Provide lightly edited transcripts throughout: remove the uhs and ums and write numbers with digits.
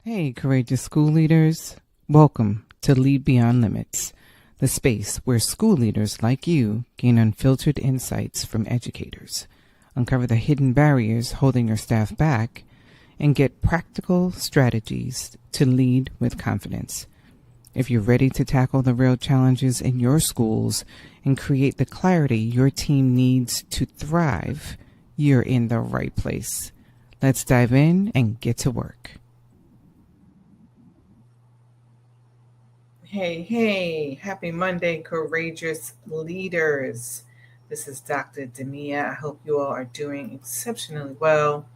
Hey, courageous school leaders. Welcome to Lead Beyond Limits, the space where school leaders like you gain unfiltered insights from educators, uncover the hidden barriers holding your staff back, and get practical strategies to lead with confidence. If you're ready to tackle the real challenges in your schools and create the clarity your team needs to thrive, you're in the right place. Let's dive in and get to work. Hey, happy Monday, courageous leaders. This is Dr. Demia. I hope you all are doing exceptionally well.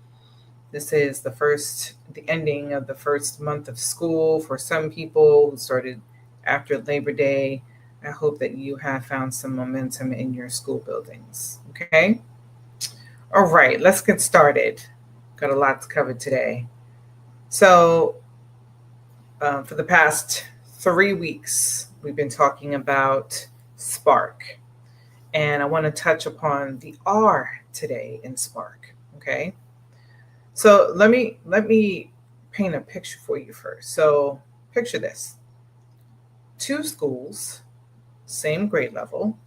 This is the ending of the first month of school for some people who started after Labor Day. I hope that you have found some momentum in your school buildings. Okay? All right, let's get started. Got a lot to cover today. So, for the past 3 weeks, we've been talking about Spark. And I want to touch upon the R today in Spark. Okay. So let me paint a picture for you first. So picture this. 2 schools, same grade level,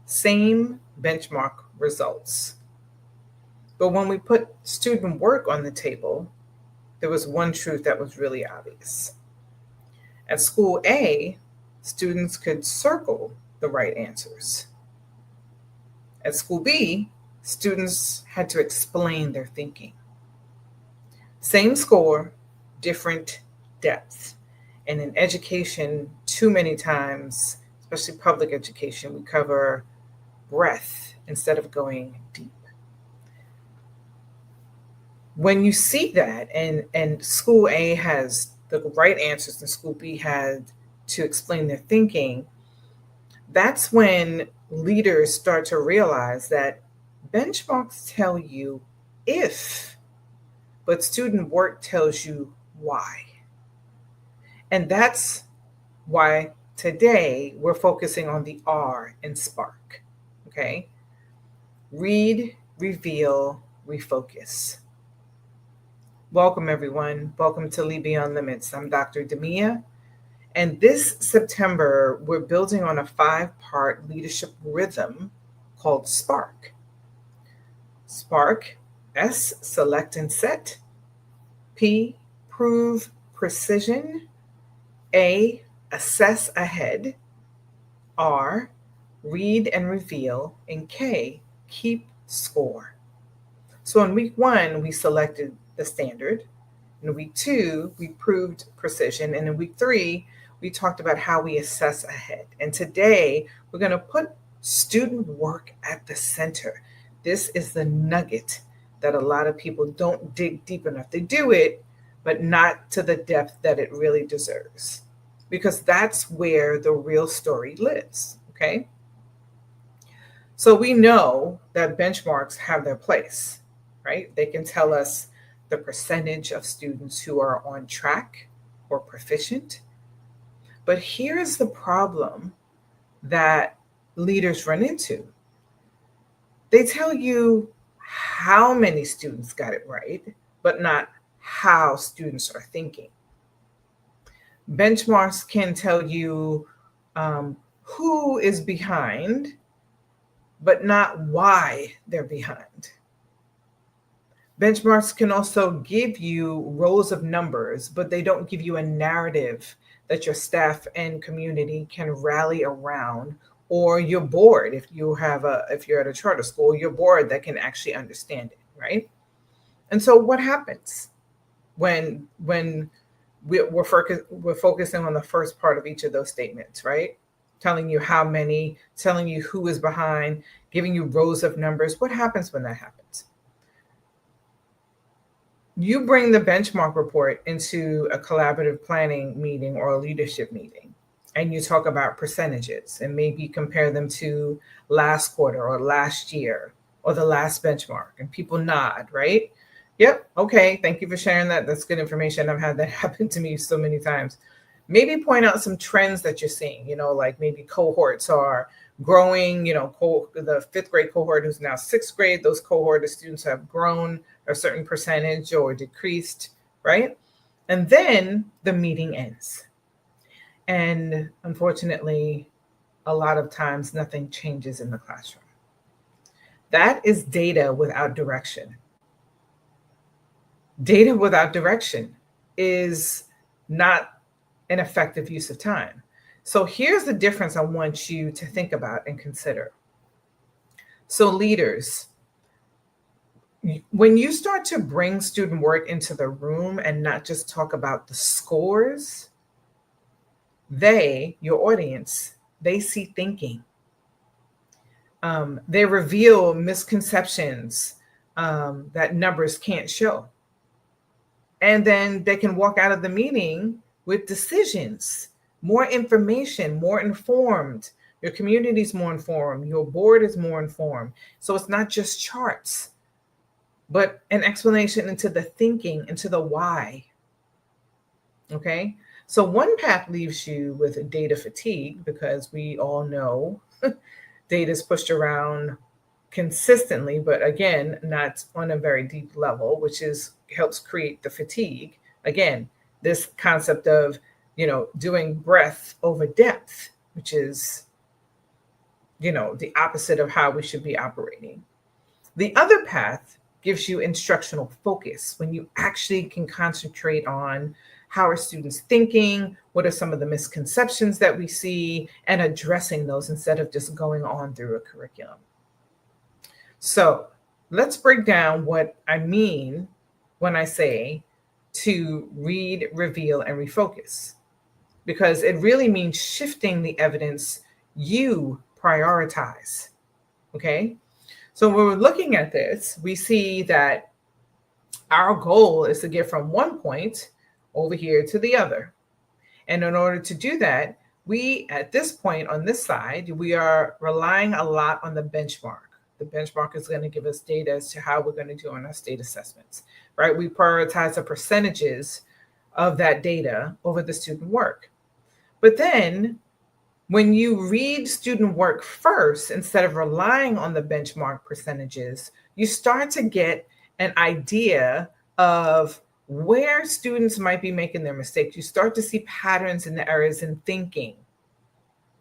same benchmark results. But when we put student work on the table, there was one truth that was really obvious. At school A, students could circle the right answers. At school B, students had to explain their thinking. Same score, different depth. And in education, too many times, especially public education, we cover breadth instead of going deep. When you see that, and school A has the right answers and school B had to explain their thinking, that's when leaders start to realize that benchmarks tell you if, but student work tells you why. And that's why today we're focusing on the R in Spark. Okay? Read, reveal, refocus. Welcome, everyone. Welcome to Lead Beyond Limits. I'm Dr. Demia. And this September, we're building on a 5-part leadership rhythm called Spark. Spark, S, select and set. P, prove precision. A, assess ahead. R, read and reveal. And K, keep score. So in week 1, we selected the standard. In week 2, we proved precision. And in week 3, we talked about how we assess ahead. And today, we're going to put student work at the center. This is the nugget that a lot of people don't dig deep enough. They do it, but not to the depth that it really deserves. Because that's where the real story lives, okay? So we know that benchmarks have their place, right? They can tell us the percentage of students who are on track or proficient. But here's the problem that leaders run into. They tell you how many students got it right, but not how students are thinking. Benchmarks can tell you who is behind, but not why they're behind. Benchmarks can also give you rows of numbers, but they don't give you a narrative that your staff and community can rally around, or your board, if you're at a charter school, your board that can actually understand it, right? And so what happens when we're focusing on the first part of each of those statements, right? Telling you how many, telling you who is behind, giving you rows of numbers. What happens when that happens? You bring the benchmark report into a collaborative planning meeting or a leadership meeting, and you talk about percentages and maybe compare them to last quarter or last year or the last benchmark, and people nod, right? Yep, okay, thank you for sharing that. That's good information. I've had that happen to me so many times. Maybe point out some trends that you're seeing, like maybe cohorts are growing, the 5th grade cohort who's now 6th grade, those cohort of students have grown a certain percentage or decreased, right? And then the meeting ends. And unfortunately, a lot of times nothing changes in the classroom. That is data without direction. Data without direction is not an effective use of time. So here's the difference I want you to think about and consider. So, leaders, when you start to bring student work into the room and not just talk about the scores, your audience, they see thinking. They reveal misconceptions that numbers can't show. And then they can walk out of the meeting with decisions, more information, more informed. Your community is more informed. Your board is more informed. So it's not just charts, but an explanation into the thinking, into the why. Okay. So one path leaves you with data fatigue because we all know data is pushed around consistently, but again, not on a very deep level, which is helps create the fatigue. Again, this concept of, doing breadth over depth, which is, the opposite of how we should be operating. The other path gives you instructional focus when you actually can concentrate on how are students thinking, what are some of the misconceptions that we see, and addressing those instead of just going on through a curriculum. So let's break down what I mean when I say to read, reveal, and refocus, because it really means shifting the evidence you prioritize. Okay. So when we're looking at this, we see that our goal is to get from one point over here to the other. And in order to do that, we, at this point on this side, we are relying a lot on the benchmark. The benchmark is going to give us data as to how we're going to do on our state assessments, right? We prioritize the percentages of that data over the student work. But then when you read student work first, instead of relying on the benchmark percentages, you start to get an idea of where students might be making their mistakes. You start to see patterns in the errors in thinking.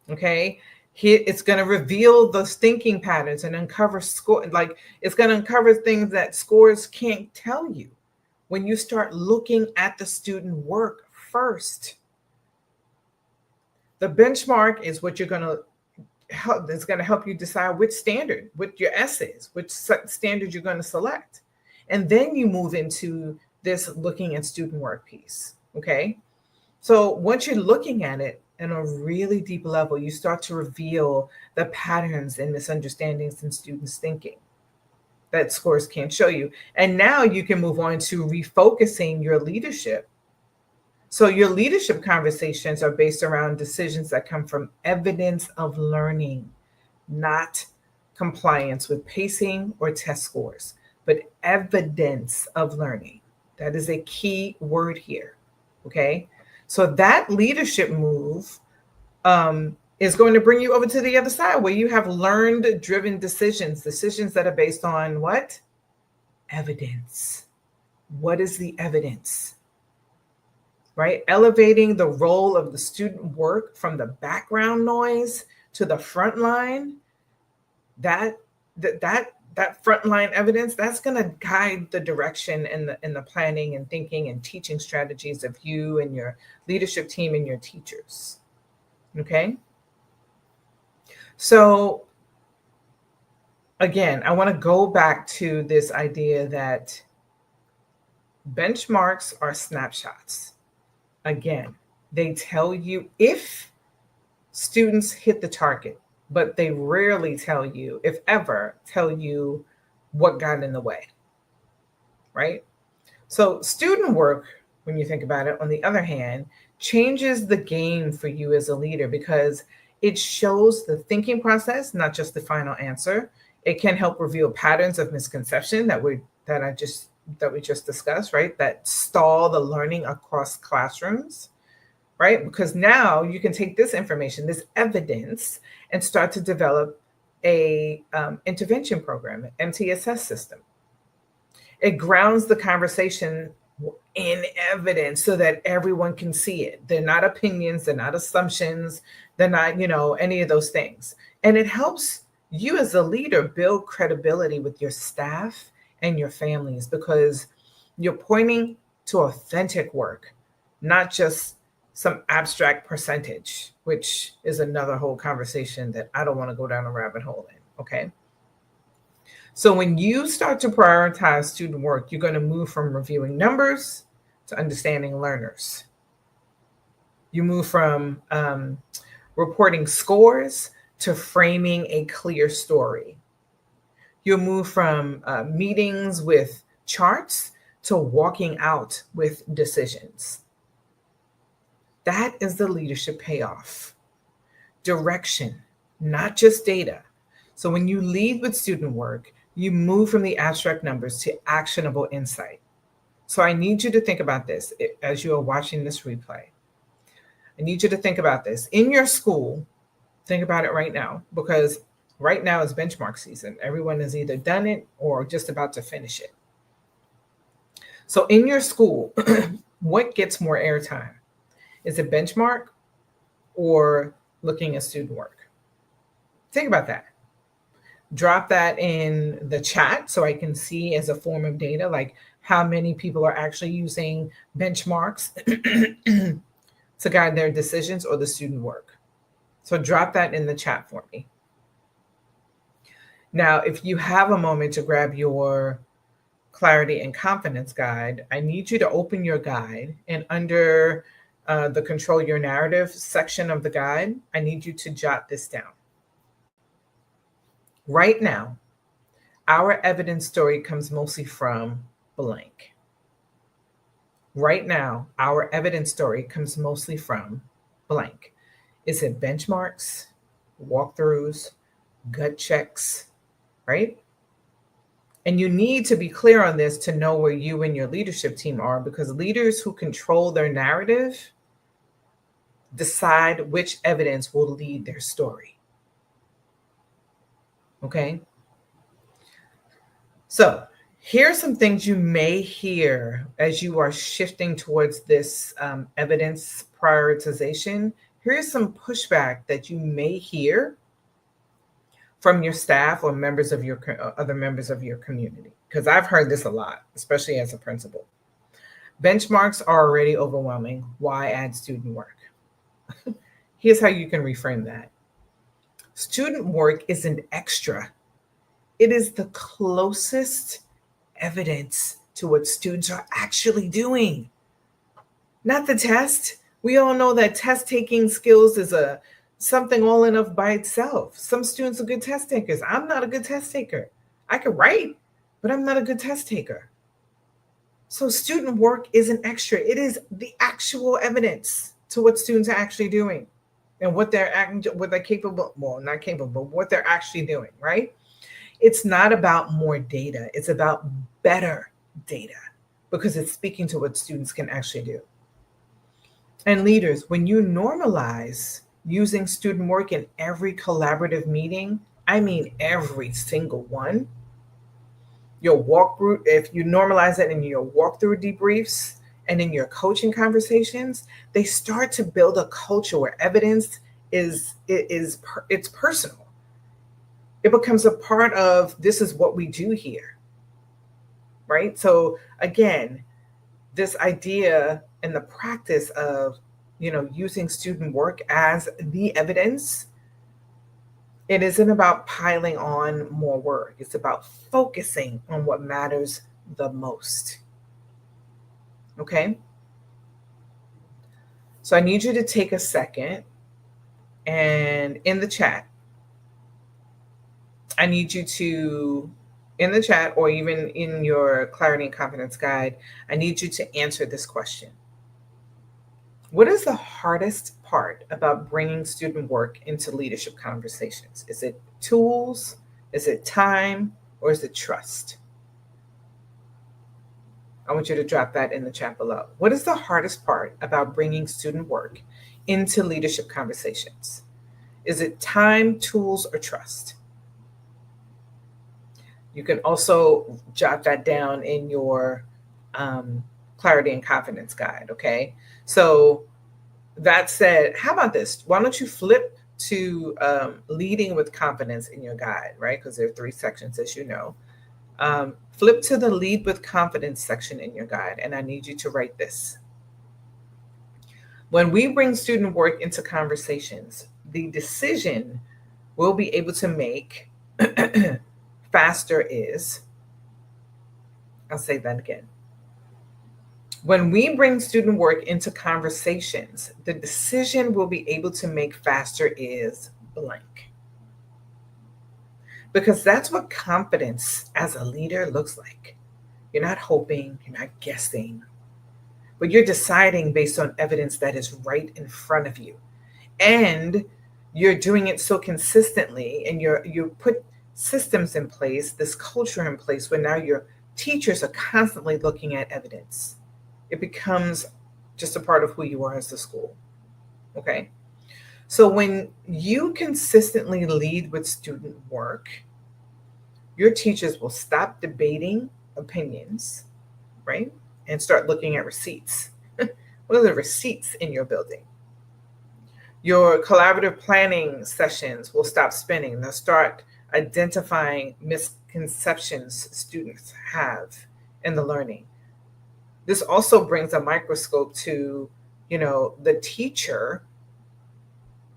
Okay. Here, it's going to reveal those thinking patterns and uncover score. Like it's going to uncover things that scores can't tell you when you start looking at the student work first. The benchmark is what you're going to help. It's going to help you decide which standard, what your S is, which standard you're going to select. And then you move into this looking at student work piece. Okay. So once you're looking at it on a really deep level, you start to reveal the patterns and misunderstandings in students' thinking that scores can't show you. And now you can move on to refocusing your leadership. So your leadership conversations are based around decisions that come from evidence of learning, not compliance with pacing or test scores, but evidence of learning. That is a key word here. Okay. So that leadership move is going to bring you over to the other side where you have learned driven decisions that are based on what? Evidence. What is the evidence? Right? Elevating the role of the student work from the background noise to the front line. That frontline evidence, that's going to guide the direction and the planning and thinking and teaching strategies of you and your leadership team and your teachers. Okay. So again, I want to go back to this idea that benchmarks are snapshots. Again, they tell you if students hit the target, but they rarely tell you, if ever, tell you what got in the way, right? So student work, when you think about it, on the other hand, changes the game for you as a leader because it shows the thinking process, not just the final answer. It can help reveal patterns of misconception that we just discussed, right? That stall the learning across classrooms, right? Because now you can take this information, this evidence, and start to develop a intervention program, an MTSS system. It grounds the conversation in evidence so that everyone can see it. They're not opinions, they're not assumptions, they're not, any of those things. And it helps you as a leader build credibility with your staff and your families because you're pointing to authentic work, not just some abstract percentage, which is another whole conversation that I don't want to go down a rabbit hole in. Okay. So when you start to prioritize student work, you're going to move from reviewing numbers to understanding learners. You move from reporting scores to framing a clear story. You'll move from meetings with charts to walking out with decisions. That is the leadership payoff. Direction, not just data. So when you lead with student work, you move from the abstract numbers to actionable insight. So I need you to think about this as you are watching this replay. I need you to think about this. In your school, think about it right now, because right now is benchmark season. Everyone has either done it or just about to finish it. So in your school, what gets more airtime? Is it benchmark or looking at student work? Think about that. Drop that in the chat so I can see as a form of data, like how many people are actually using benchmarks to guide their decisions or the student work. So drop that in the chat for me. Now, if you have a moment to grab your clarity and confidence guide, I need you to open your guide, and under the control your narrative section of the guide, I need you to jot this down. Right now, our evidence story comes mostly from blank. Right now, our evidence story comes mostly from blank. Is it benchmarks, walkthroughs, gut checks, right? And you need to be clear on this to know where you and your leadership team are, because leaders who control their narrative decide which evidence will lead their story. Okay? So here are some things you may hear as you are shifting towards this evidence prioritization. Here's some pushback that you may hear from your staff or members of your other members of your community, because I've heard this a lot, especially as a principal. Benchmarks are already overwhelming. Why add student work? Here's how you can reframe that. Student work is an extra. It is the closest evidence to what students are actually doing, not the test. We all know that test taking skills is something all in of by itself. Some students are good test takers. I'm not a good test taker. I can write, but I'm not a good test taker. So student work is an extra. It is the actual evidence to what students are actually doing and what they're capable, well, not capable, what they're actually doing, right? It's not about more data. It's about better data because it's speaking to what students can actually do. And leaders, when you normalize using student work in every collaborative meeting, I mean every single one, your walkthrough, if you normalize it in your walkthrough debriefs and in your coaching conversations, they start to build a culture where evidence it's personal. It becomes a part of, this is what we do here, right? So again, this idea and the practice of, using student work as the evidence, it isn't about piling on more work. It's about focusing on what matters the most. Okay? So I need you to take a second, and in the chat, I need you to, in the chat or even in your Clarity and Confidence guide, I need you to answer this question. What is the hardest part about bringing student work into leadership conversations? Is it tools? Is it time? Or is it trust? I want you to drop that in the chat below. What is the hardest part about bringing student work into leadership conversations? Is it time, tools, or trust? You can also jot that down in your clarity and confidence guide. Okay. So that said, how about this? Why don't you flip to leading with confidence in your guide, right? Because there are 3 sections, as you know. Flip to the lead with confidence section in your guide, and I need you to write this. When we bring student work into conversations, the decision we'll be able to make faster is, I'll say that again. When we bring student work into conversations, the decision we'll be able to make faster is blank. Because that's what confidence as a leader looks like. You're not hoping, you're not guessing, but you're deciding based on evidence that is right in front of you. And you're doing it so consistently, and you put systems in place, this culture in place, where now your teachers are constantly looking at evidence. It becomes just a part of who you are as a school. Okay. So when you consistently lead with student work, your teachers will stop debating opinions, right? And start looking at receipts. What are the receipts in your building? Your collaborative planning sessions will stop spinning. They'll start identifying misconceptions students have in the learning. This also brings a microscope to, the teacher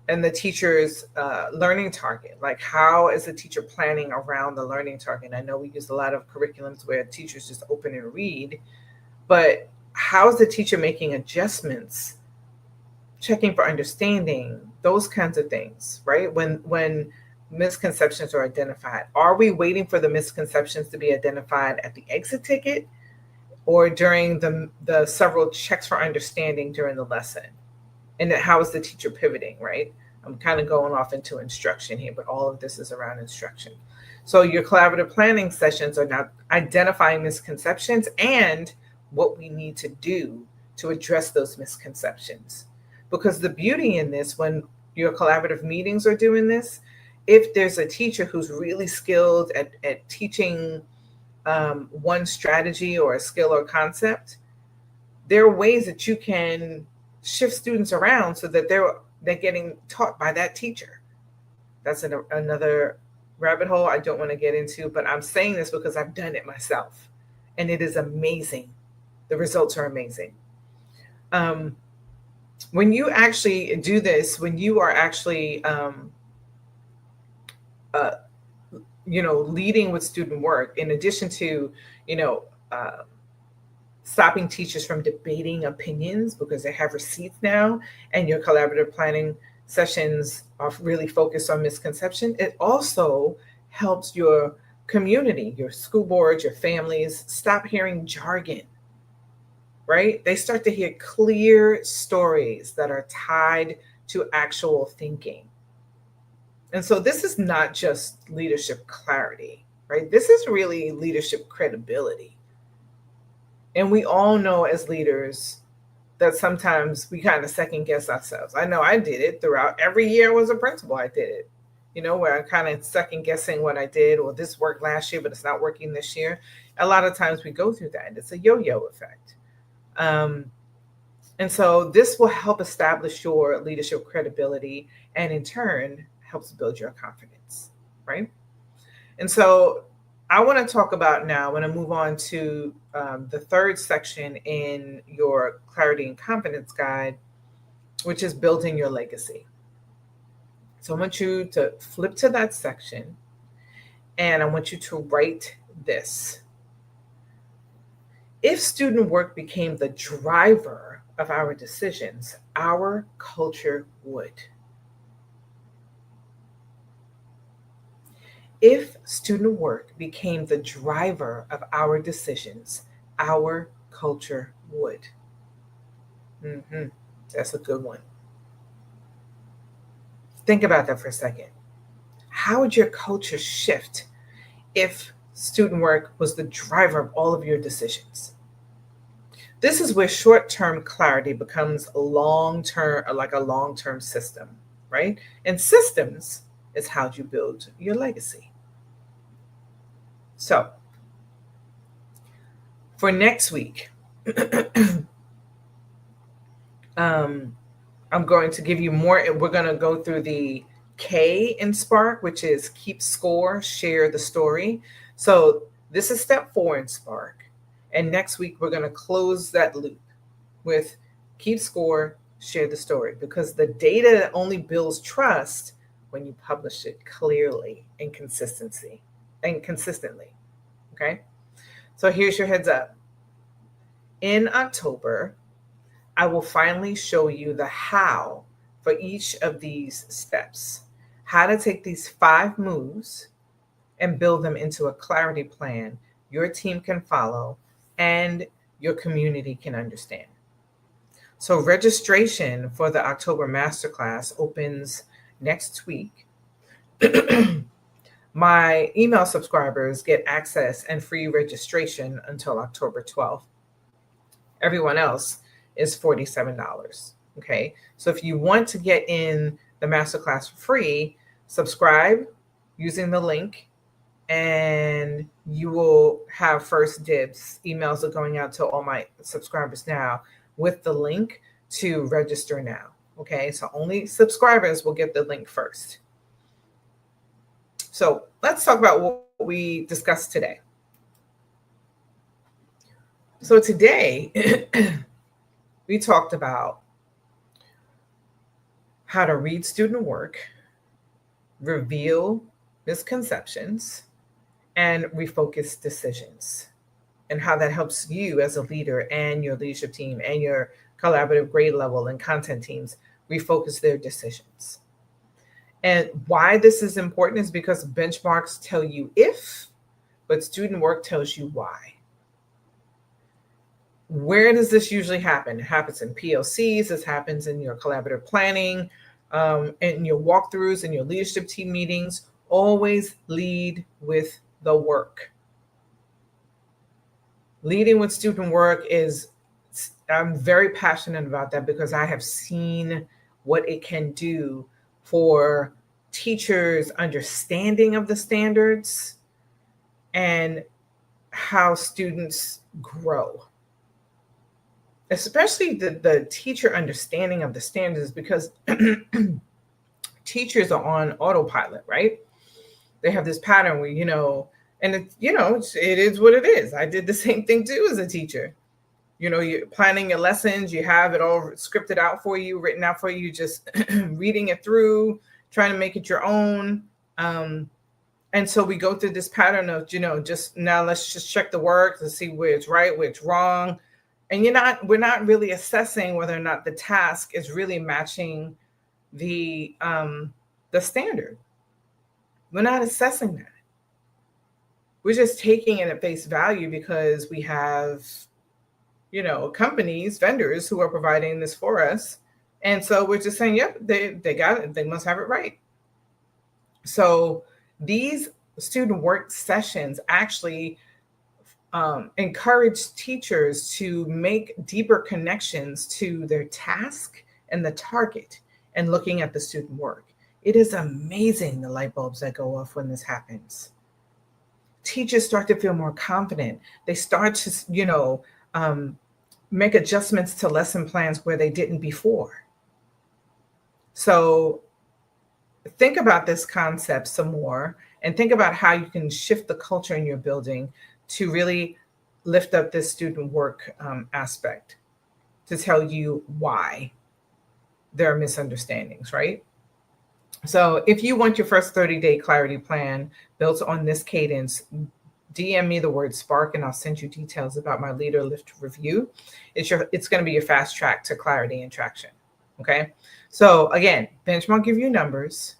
and the teacher's learning target. Like, how is the teacher planning around the learning target? I know we use a lot of curriculums where teachers just open and read, but how is the teacher making adjustments, checking for understanding, those kinds of things, right? When misconceptions are identified, are we waiting for the misconceptions to be identified at the exit ticket, or during the several checks for understanding during the lesson? And then how is the teacher pivoting, right? I'm kind of going off into instruction here, but all of this is around instruction. So your collaborative planning sessions are now identifying misconceptions and what we need to do to address those misconceptions. Because the beauty in this, when your collaborative meetings are doing this, if there's a teacher who's really skilled at teaching one strategy or a skill or concept, there are ways that you can shift students around so that they're getting taught by that teacher. That's another rabbit hole I don't want to get into, but I'm saying this because I've done it myself, and it is amazing. The results are amazing. When you actually do this, when you are actually leading with student work, in addition to stopping teachers from debating opinions because they have receipts now, and your collaborative planning sessions are really focused on misconception, it also helps your community, your school boards, your families stop hearing jargon, right? They start to hear clear stories that are tied to actual thinking. And so this is not just leadership clarity, right? This is really leadership credibility. And we all know as leaders that sometimes we kind of second guess ourselves. I know I did it throughout every year I was a principal. I did it, where I'm kind of second guessing what I did. Well, this worked last year, but it's not working this year. A lot of times we go through that. It's a yo-yo effect. And so this will help establish your leadership credibility, and in turn helps build your confidence, right? And so I want to talk about now, I want to move on to the 3rd section in your clarity and confidence guide, which is building your legacy. So I want you to flip to that section, and I want you to write this. If student work became the driver of our decisions, our culture would. If student work became the driver of our decisions, our culture would. That's a good one. Think about that for a second. How would your culture shift if student work was the driver of all of your decisions? This is where short-term clarity becomes a long-term system, right? And systems is how you build your legacy. So, for next week, I'm going to give you more. We're going to go through the K in Spark, which is keep score, share the story. So this is step 4 in Spark. And next week, we're going to close that loop with keep score, share the story, because the data only builds trust when you publish it clearly and consistently. Okay. So here's your heads up. In October, I will finally show you the how for each of these steps, how to take these 5 moves and build them into a clarity plan your team can follow and your community can understand. So registration for the October Masterclass opens next week. My email subscribers get access and free registration until October 12th. Everyone else is $47. Okay. So if you want to get in the masterclass for free, subscribe using the link and you will have first dibs. Emails are going out to all my subscribers now with the link to register now. Okay. So only subscribers will get the link first. So let's talk about what we discussed today. So today, we talked about how to read student work, reveal misconceptions, and refocus decisions, and how that helps you as a leader and your leadership team and your collaborative grade level and content teams refocus their decisions. And why this is important is because benchmarks tell you if, but student work tells you why. Where does this usually happen? It happens in POCs. This happens in your collaborative planning, in your walkthroughs, in your leadership team meetings. Always lead with the work. Leading with student work I'm very passionate about that because I have seen what it can do for teachers' understanding of the standards and how students grow. Especially the teacher understanding of the standards, because teachers are on autopilot, right? They have this pattern where, and it is what it is. I did the same thing too as a teacher. You're planning your lessons, you have it all scripted out for you, written out for you, just reading it through, trying to make it your own. And so we go through this pattern of, just now let's just check the work to see where it's right, where it's wrong. And we're not really assessing whether or not the task is really matching the standard. We're not assessing that. We're just taking it at face value because we have, companies, vendors who are providing this for us. And so we're just saying, yep, they got it. They must have it right. So these student work sessions actually encourage teachers to make deeper connections to their task and the target and looking at the student work. It is amazing the light bulbs that go off when this happens. Teachers start to feel more confident. They start to, make adjustments to lesson plans where they didn't before. So think about this concept some more and think about how you can shift the culture in your building to really lift up this student work aspect, to tell you why there are misunderstandings, right? So if you want your first 30-day clarity plan built on this cadence, DM me the word Spark and I'll send you details about my Leader Lift review. It's going to be your fast track to clarity and traction. Okay. So again, benchmark gives you numbers.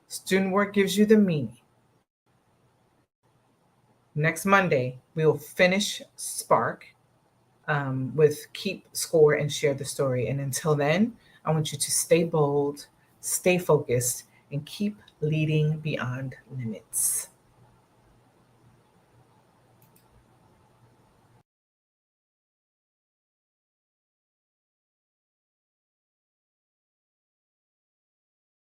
Student work gives you the meaning. Next Monday, we will finish Spark with keep, score, and share the story. And until then, I want you to stay bold, stay focused, and keep leading beyond limits.